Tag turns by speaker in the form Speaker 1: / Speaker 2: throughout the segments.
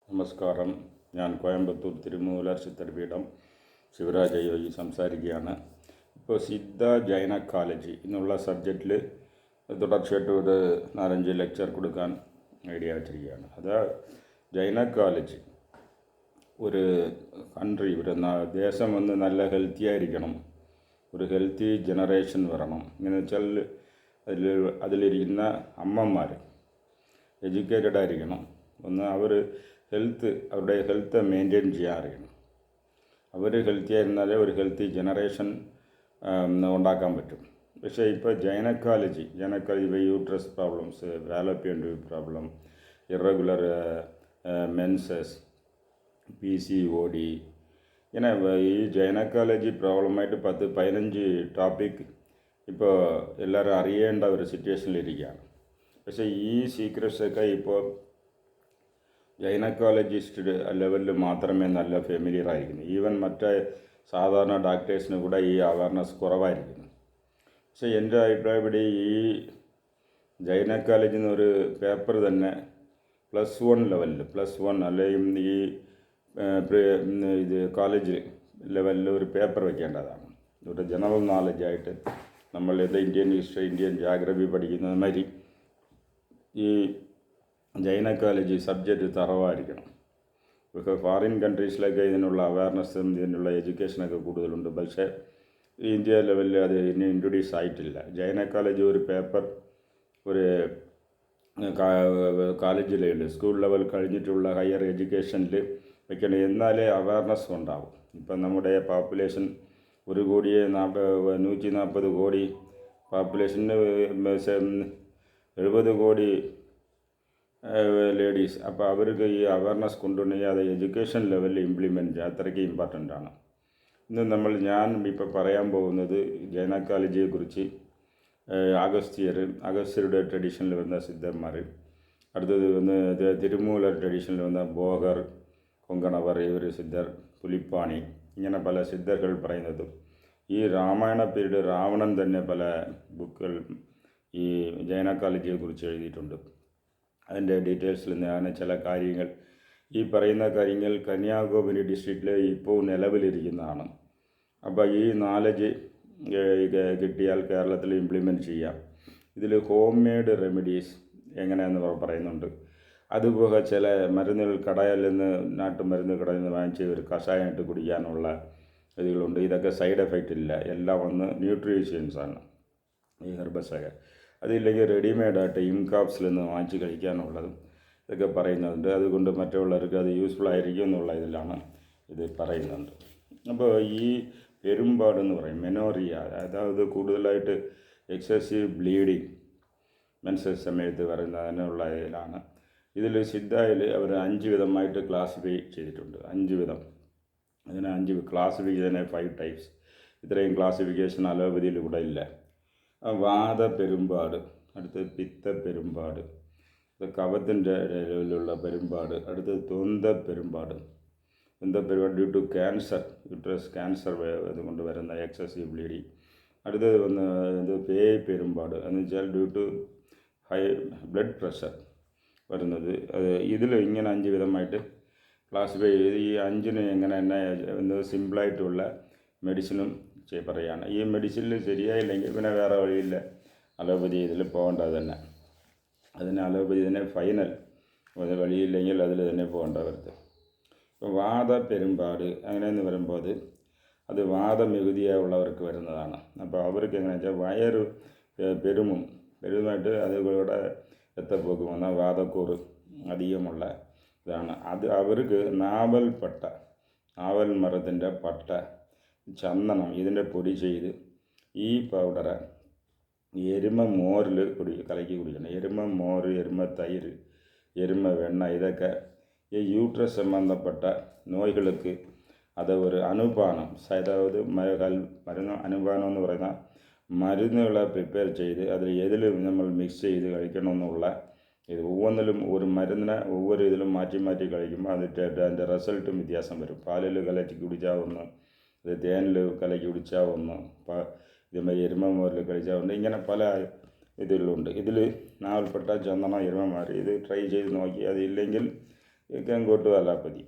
Speaker 1: നമസ്കാരം. ഞാൻ കോയമ്പത്തൂർ തിരുമൂലർ ചിത്രപീഠം ശിവരാജ യോഗി സംസാരിക്കുകയാണ്. ഇപ്പോൾ സിദ്ധ ജൈനക്കോളജി എന്നുള്ള സബ്ജക്റ്റിൽ തുടർച്ചയായിട്ട് ഒരു 4-5 ലെക്ചർ കൊടുക്കാൻ ഐഡിയ വെച്ചിരിക്കുകയാണ്. അത് ജൈനക്കോളജി ഒരു കൺട്രി, ഒരു ദേശം ഒന്ന് നല്ല ഹെൽത്തി ആയിരിക്കണം, ഒരു ഹെൽത്തി ജനറേഷൻ വരണം. ഇങ്ങനെ വെച്ചാൽ അതിലിരിക്കുന്ന അമ്മമാർ എഡ്യൂക്കേറ്റഡ് ആയിരിക്കണം. ഒന്ന് അവരുടെ ഹെൽത്ത് മെയിൻറ്റെയിൻ ചെയ്യാൻ അറിയണം. അവർ ഹെൽത്തി ആയിരുന്നാലേ ഒരു ഹെൽത്തി ജനറേഷൻ ഉണ്ടാക്കാൻ പറ്റും. പക്ഷേ ഇപ്പോൾ gynaecology uterus problems, fallopian tube problem, irregular menses, PCOD, ഇങ്ങനെ ഈ ജൈനക്കോളജി പ്രോബ്ലമായിട്ട് 10-15 ടോപ്പിക് ഇപ്പോൾ എല്ലാവരും അറിയേണ്ട ഒരു സിറ്റുവേഷനിലിരിക്കുകയാണ്. പക്ഷേ ഈ സീക്രട്സൊക്കെ ഇപ്പോൾ ഗൈനക്കോളജിസ്റ്റ് ലെവലിൽ മാത്രമേ നല്ല ഫെമിലിയർ ആയിരിക്കുന്നു. ഈവൻ മറ്റേ സാധാരണ ഡോക്ടേഴ്സിന് കൂടെ ഈ അവയർനെസ് കുറവായിരിക്കുന്നു. പക്ഷേ എൻ്റെ അഭിപ്രായം ഇവിടെ ഈ ഗൈനക്കോളജി എന്നൊരു പേപ്പർ തന്നെ +1 ലെവലിൽ, +1 അല്ലെങ്കിൽ ഈ കോളേജ് ലെവലിൽ ഒരു പേപ്പർ വയ്ക്കേണ്ടതാണ്. ഒരു ജനറൽ നോളജായിട്ട് നമ്മൾ ഇന്ത്യൻ ഹിസ്റ്ററി, ഇന്ത്യൻ ജോഗ്രഫി പഠിക്കുന്നത് മാതിരി ഈ ജൈനക്കോളജി സബ്ജക്റ്റ് തറവായിരിക്കണം. ഇപ്പോൾ ഫോറിൻ കൺട്രീസിലൊക്കെ ഇതിനുള്ള അവയർനെസ്സും ഇതിനുള്ള എഡ്യൂക്കേഷനൊക്കെ കൂടുതലുണ്ട്. പക്ഷേ ഇന്ത്യ ലെവലിൽ അത് ഇനി ഇൻട്രൊഡ്യൂസ് ആയിട്ടില്ല. ജൈനക്കോളജി ഒരു പേപ്പർ ഒരു കോളേജിലുണ്ട്, സ്കൂൾ ലെവൽ കഴിഞ്ഞിട്ടുള്ള ഹയർ എഡ്യൂക്കേഷനിൽ വയ്ക്കണം. എന്നാലേ അവയർനെസ് ഉണ്ടാവും. ഇപ്പം നമ്മുടെ പോപ്പുലേഷൻ 140 കോടി പോപ്പുലേഷന് 70 കോടി ലേഡീസ്. അപ്പോൾ അവർക്ക് ഈ അവയർനെസ് കൊണ്ടുവന്നെങ്കിൽ അത് എഡ്യൂക്കേഷൻ ലെവലിൽ ഇംപ്ലിമെൻറ്റ് ചെയ്യുക, അത്രയ്ക്ക് ഇമ്പോർട്ടൻ്റ് ആണ്. ഇന്ന് ഞാൻ ഇപ്പോൾ പറയാൻ പോകുന്നത് ജൈനക്കോളജിയെക്കുറിച്ച്. അഗസ്ത്യരുടെ ട്രഡീഷനിൽ വന്ന സിദ്ധന്മാർ, അടുത്തത് തിരുമൂലർ ട്രഡീഷനിൽ വന്ന ബോഗർ, കൊങ്കണവർ, ഇവർ സിദ്ധർ, പുലിപ്പാണി, ഇങ്ങനെ പല സിദ്ധர்கள் പറയുന്നതും ഈ രാമായണ പീരീഡ് രാവണൻ തന്നെ പല ബുക്കുകൾ ഈ ജൈനക്കോളജിയെക്കുറിച്ച് എഴുതിയിട്ടുണ്ട്. അതിൻ്റെ ഡീറ്റെയിൽസിൽ ഞാൻ ചില കാര്യങ്ങൾ, ഈ പറയുന്ന കാര്യങ്ങൾ കന്യാകുമാരി ഡിസ്ട്രിക്റ്റിൽ ഇപ്പോൾ നിലവിലിരിക്കുന്നതാണ്. അപ്പോൾ ഈ നോളജ് കിട്ടിയാൽ കേരളത്തിൽ ഇംപ്ലിമെൻറ്റ് ചെയ്യാം. ഇതിൽ ഹോം മെയ്ഡ് റെമഡീസ് എങ്ങനെയാണെന്ന് പറയുന്നുണ്ട്. അതുപോലെ ചില മരുന്നുകൾ കടയിൽ നിന്ന്, നാട്ടുമരുന്ന് കടയിൽ നിന്ന് വാങ്ങിച്ച് ഒരു കഷായമായിട്ട് കുടിക്കാനുള്ള ഇതികളുണ്ട്. ഇതൊക്കെ സൈഡ് എഫക്റ്റ് ഇല്ല, എല്ലാം ന്യൂട്രീഷ്യൻസാണ് ഈ ഹെർബസൊക്കെ. അതില്ലെങ്കിൽ റെഡിമെയ്ഡായിട്ട് ഇംകാപ്സിൽ നിന്ന് വാങ്ങിച്ച് കഴിക്കാനുള്ളതും ഇതൊക്കെ പറയുന്നുണ്ട്. അതുകൊണ്ട് മറ്റുള്ളവർക്ക് അത് യൂസ്ഫുൾ ആയിരിക്കും എന്നുള്ള ഇതിലാണ് ഇത് പറയുന്നുണ്ട്. അപ്പോൾ ഈ പെരുമ്പാടെന്ന് പറയും, മെനോറിയ, അതായത് കൂടുതലായിട്ട് എക്സസീവ് ബ്ലീഡിങ് മെൻസസ് സമയത്ത് പറയുന്നതിനുള്ള ഇതിലാണ്. ഇതിൽ സിദ്ധയിൽ അവർ 5 വിധമായിട്ട് ക്ലാസിഫൈ ചെയ്തിട്ടുണ്ട്. 5 വിധം. അതിന് 5 ക്ലാസിഫിക്കേഷനെ 5 ടൈപ്സ്. ഇത്രയും ക്ലാസിഫിക്കേഷൻ അലോപ്പതിയിൽ കൂടെ ഇല്ല. വാദപ്പെരുമ്പാട്, അടുത്തത് പിത്തപ്പെരുമ്പാട്, കഫത്തിൻ്റെ ലെവലിലുള്ള പെരുമ്പാട്, അടുത്തത് തൊന്തപ്പെരുമ്പാട് due to cancer, uterus cancer അതുകൊണ്ട് വരുന്ന എക്സസീവ് ബ്ലീഡിങ്. അടുത്തത് പേയ്-പെരുമ്പാട് എന്ന് വെച്ചാൽ due to high blood pressure വരുന്നത്. ഇതിൽ ഇങ്ങനെ 5 വിധമായിട്ട് ക്ലാസിഫൈ ചെയ്ത് ഈ 5ന് എങ്ങനെ സിമ്പിളായിട്ടുള്ള മെഡിസിനും പറയുകയാണ്. ഈ മെഡിസിനിൽ ശരിയായില്ലെങ്കിൽ പിന്നെ വേറെ വഴിയില്ല, അലോപ്പതി ഇതിൽ പോകേണ്ടത് തന്നെ. അതിന് അലോപ്പതി തന്നെ ഫൈനൽ, വഴിയില്ലെങ്കിൽ അതിൽ തന്നെ പോകേണ്ട വരുത്. ഇപ്പോൾ വാദപ്പെരുമ്പാട് അങ്ങനെയെന്ന് വരുമ്പോൾ അത് വാദമികുതിയുള്ളവർക്ക് വരുന്നതാണ്. അപ്പോൾ അവർക്ക് എങ്ങനെയാണെന്ന് വെച്ചാൽ വയറ് പെരുമായിട്ട് അതുകൂടെ രക്തപ്പോക്ക് വന്ന വാദക്കൂറ് അധികമുള്ള ഇതാണ്. അവർക്ക് നാവൽ മരത്തിൻ്റെ പട്ട, ചന്ദനം, ഇതിൻ്റെ പൊടി ചെയ്ത് ഈ പൗഡറ് എരുമ മോരിൽ കലക്കി കുടിക്കണം. എരുമ മോര്, എരുമ തൈര്, എരുമ വെണ്ണ, ഇതൊക്കെ ഈ യൂട്രസ് സംബന്ധപ്പെട്ട നോയ്കൾക്ക് അത് ഒരു അനുപാനം, അതായത് അനുപാനം എന്ന് പറയുന്ന മരുന്നുകളെ പ്രിപ്പയർ ചെയ്ത് അതിൽ ഏതിലും നമ്മൾ മിക്സ് ചെയ്ത് കഴിക്കണമെന്നുള്ള ഇത്. ഒവ്വൊന്നിലും ഒരു മരുന്നിനെ ഒവ്വൊരു ഇതിലും മാറ്റി മാറ്റി കഴിക്കുമ്പോൾ അതിൻ്റെ റിസൾട്ടും വ്യത്യാസം വരും. പാലിൽ കലക്കി കുടിച്ചാൽ ഒന്ന്, ഇത് തേനിൽ കലക്കി കുടിച്ചാൽ ഒന്ന്, ഇതുമാതിരി എരുമ മോരിൽ കഴിച്ചാൽ ഒന്ന്, ഇങ്ങനെ പല ഇതിലുണ്ട്. ഇതിൽ നാവൽപ്പെട്ട ചന്ദനം, എരുമമാർ ഇത് ട്രൈ ചെയ്ത് നോക്കി. അതില്ലെങ്കിൽ you can go to allopathy.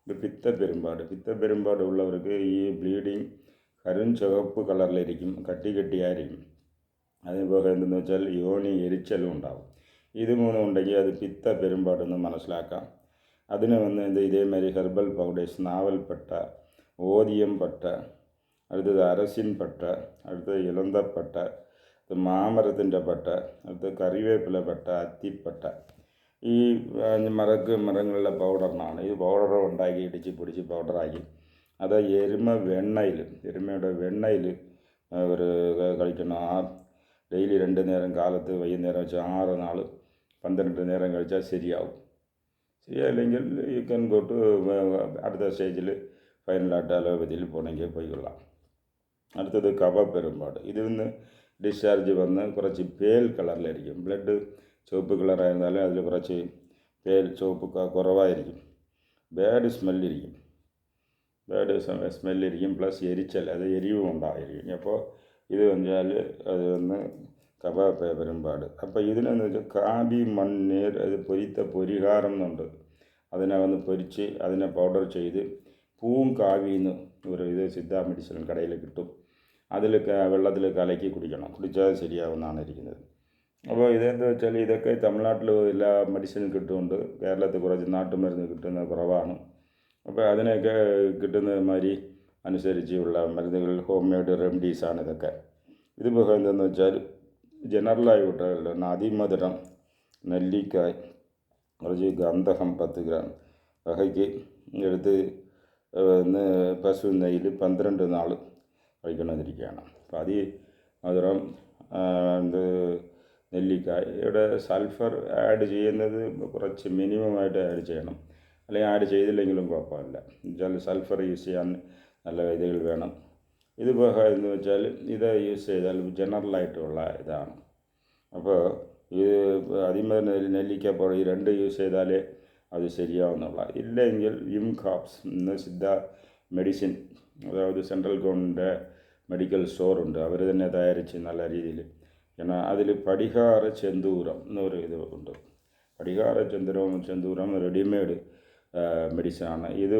Speaker 1: ഇത് പിത്തപ്പെരുമ്പാട് ഉള്ളവർക്ക് ഈ ബ്ലീഡിങ് ചുവപ്പ് കളറിലിരിക്കും, കട്ടിയായിരിക്കും. അതുപോലെ എന്തെന്ന് വെച്ചാൽ യോനി എരിച്ചലും ഉണ്ടാവും. ഇത് മൂന്നും ഉണ്ടെങ്കിൽ അത് പിത്തപ്പെരുമ്പാടെന്ന് മനസ്സിലാക്കാം. അതിന് ഇതേമാതിരി ഹെർബൽ പൗഡേഴ്സ്, നാവൽപ്പട്ട, ഓദിയം പട്ട, അടുത്തത് അരസിൻ പട്ട, അടുത്തത് ഇളന്തപ്പട്ട, അടുത്തത് മാമരത്തിൻ്റെ പട്ട, അടുത്തത് കറിവേപ്പില പട്ട, അത്തിപ്പട്ട. ഈ മരങ്ങളിലെ പൗഡറിനാണ്. ഈ പൗഡർ ഉണ്ടാക്കി ഇടിച്ച് പൊടിച്ച് പൗഡറാക്കി അത് എരുമയുടെ വെണ്ണയിൽ ഒരു കഴിക്കണം. ഡെയിലി 2 നേരം, കാലത്ത് വൈകുന്നേരം വെച്ച് 6 നാൾ 12 നേരം കഴിച്ചാൽ ശരിയായില്ലെങ്കിൽ യു ക്യാൻ ഗോ ടു അടുത്ത സ്റ്റേജിൽ ഫൈനലായിട്ട് അലോപ്പതിയിൽ പോകണമെങ്കിൽ പോയിക്കൊള്ളാം. അടുത്തത് കഫപ്പെരുമ്പാട്. ഇതിൽ നിന്ന് ഡിസ്ചാർജ് വന്ന് കുറച്ച് പേൽ കളറിലായിരിക്കും. ബ്ലഡ് ചുവപ്പ് കളറായിരുന്നാലും അതിൽ കുറച്ച് ചുവപ്പ് കുറവായിരിക്കും. ബാഡ് സ്മെല്ലിരിക്കും, പ്ലസ് എരിച്ചൽ, അത് എരിവും ഉണ്ടായിരിക്കും. അപ്പോൾ ഇത് വെച്ചാൽ അത് കഫപ്പെരുമ്പാട്. അപ്പോൾ ഇതിനെന്ന് വെച്ചാൽ കാബി മണ്ണീർ, അത് പൊരിഹാരം എന്നുണ്ട്. അതിനെ പൊരിച്ച് അതിനെ പൗഡർ ചെയ്ത് കാവിന്ന് ഇത് സിദ്ധ മെഡിസിൻ കടയിൽ കിട്ടും. വെള്ളത്തിൽ കലക്കി കുടിക്കണം. കുടിച്ചാൽ ശരിയാവുമെന്നാണ് ഇരിക്കുന്നത്. അപ്പോൾ ഇതെന്താ വെച്ചാൽ ഇതൊക്കെ തമിഴ്നാട്ടിൽ എല്ലാ മെഡിസിനും കിട്ടുന്നുണ്ട്. കേരളത്തിൽ കുറച്ച് നാട്ടുമരുന്ന് കിട്ടുന്നത് കുറവാണ്. അപ്പോൾ അതിനൊക്കെ കിട്ടുന്ന മാതിരി അനുസരിച്ചുള്ള മരുന്നുകൾ, ഹോം മെയ്ഡ് റെമഡീസാണ് ഇതൊക്കെ. ഇതിപ്പോൾ എന്താണെന്ന് വെച്ചാൽ ജനറലായിട്ട് അതിമധുരം, നെല്ലിക്കായ്, കുറച്ച് ഗന്ധകം 10 ഗ്രാം വകയ്ക്ക് എടുത്ത് പശു നെയ്യിൽ 12 നാൾ കഴിക്കണമെന്നിരിക്കുകയാണ്. അപ്പോൾ അതിമധുരം നെല്ലിക്കായുടെ സൾഫർ ആഡ് ചെയ്യുന്നത് കുറച്ച് മിനിമമായിട്ട് ആഡ് ചെയ്യണം. അല്ലെങ്കിൽ ആഡ് ചെയ്തില്ലെങ്കിലും കുഴപ്പമില്ല. എന്നുവെച്ചാൽ സൾഫർ യൂസ് ചെയ്യാൻ നല്ല ഇതുകൾ വേണം. ഇതിപ്പോൾ എന്ന് വെച്ചാൽ ഇത് യൂസ് ചെയ്താൽ ജനറലായിട്ടുള്ള ഇതാണ്. അപ്പോൾ ഇത് നെല്ലിക്ക ഈ 2 യൂസ് ചെയ്താലേ അത് ശരിയാവുന്നുള്ള. ഇല്ലെങ്കിൽ ഇംകാപ്സ് സിദ്ധ മെഡിസിൻ, അതായത് സെൻട്രൽ ഗവൺമെൻറ് മെഡിക്കൽ സ്റ്റോറുണ്ട്, അവർ തന്നെ തയ്യാറിച്ച് നല്ല രീതിയിൽ. എന്നാൽ അതിൽ പടിഹാര ചെന്തൂരം എന്നൊരു ഇത് ഉണ്ട്. പടിഹാര ചെന്തൂരം റെഡിമെയ്ഡ് മെഡിസിനാണ്. ഇത്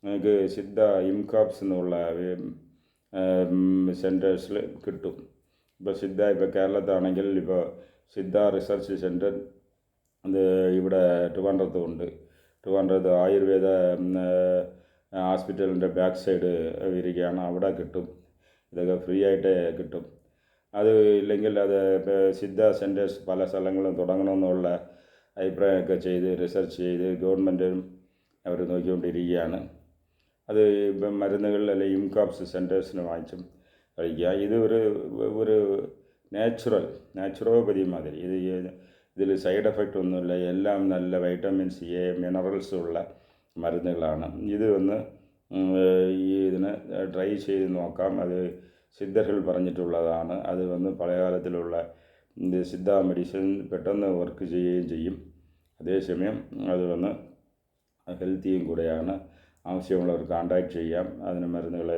Speaker 1: നിങ്ങൾക്ക് സിദ്ധ ഇംകാപ്സ് എന്നുള്ള സെൻറ്റേഴ്സിൽ കിട്ടും. ഇപ്പോൾ കേരളത്താണെങ്കിൽ ഇപ്പോൾ സിദ്ധ റിസർച്ച് സെൻറ്റർ അത് ഇവിടെ ട്രിവാൻഡ്രത്തുണ്ട്. ട്രിവാൻഡ്രത്ത് ആയുർവേദ ഹോസ്പിറ്റലിൻ്റെ ബാക്ക് സൈഡ് ഇരിക്കുകയാണ്. അവിടെ കിട്ടും. ഇതൊക്കെ ഫ്രീ ആയിട്ട് കിട്ടും. അത് ഇല്ലെങ്കിൽ അത് സിദ്ധ സെൻറ്റേഴ്സ് പല സ്ഥലങ്ങളും തുടങ്ങണമെന്നുള്ള അഭിപ്രായമൊക്കെ ചെയ്ത് റിസർച്ച് ചെയ്ത് ഗവൺമെൻറ്റും അവർ നോക്കിക്കൊണ്ടിരിക്കുകയാണ്. അത് മരുന്നുകളിൽ അല്ലെങ്കിൽ ഇംകാപ്സ് സെൻറ്റേഴ്സിന് വാങ്ങിച്ചും കഴിക്കുക. ഇത് ഒരു നാച്ചുറോപ്പതി മാതിരി. ഇതിൽ സൈഡ് എഫക്റ്റ് ഒന്നുമില്ല. എല്ലാം നല്ല വൈറ്റമിൻസ് എ, മിനറൽസ് ഉള്ള മരുന്നുകളാണ്. ഇത് ഇതിനെ ട്രൈ ചെയ്ത് നോക്കാം. അത് സിദ്ധர்கள் പറഞ്ഞിട്ടുള്ളതാണ്. അത് പഴയകാലത്തിലുള്ള സിദ്ധ മെഡിസിൻ പെട്ടെന്ന് വർക്ക് ചെയ്യുകയും ചെയ്യും. അതേസമയം അത് ഹെൽത്തിയും കൂടെയാണ്. ആവശ്യമുള്ളവർ കോൺടാക്റ്റ് ചെയ്യാം. അതിന് മരുന്നുകൾ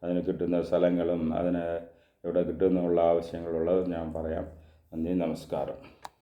Speaker 1: അതിന് കിട്ടുന്ന സ്ഥലങ്ങളും എവിടെ കിട്ടുന്നുള്ള ആവശ്യങ്ങളുള്ളത് ഞാൻ പറയാം. നന്ദി, നമസ്കാരം.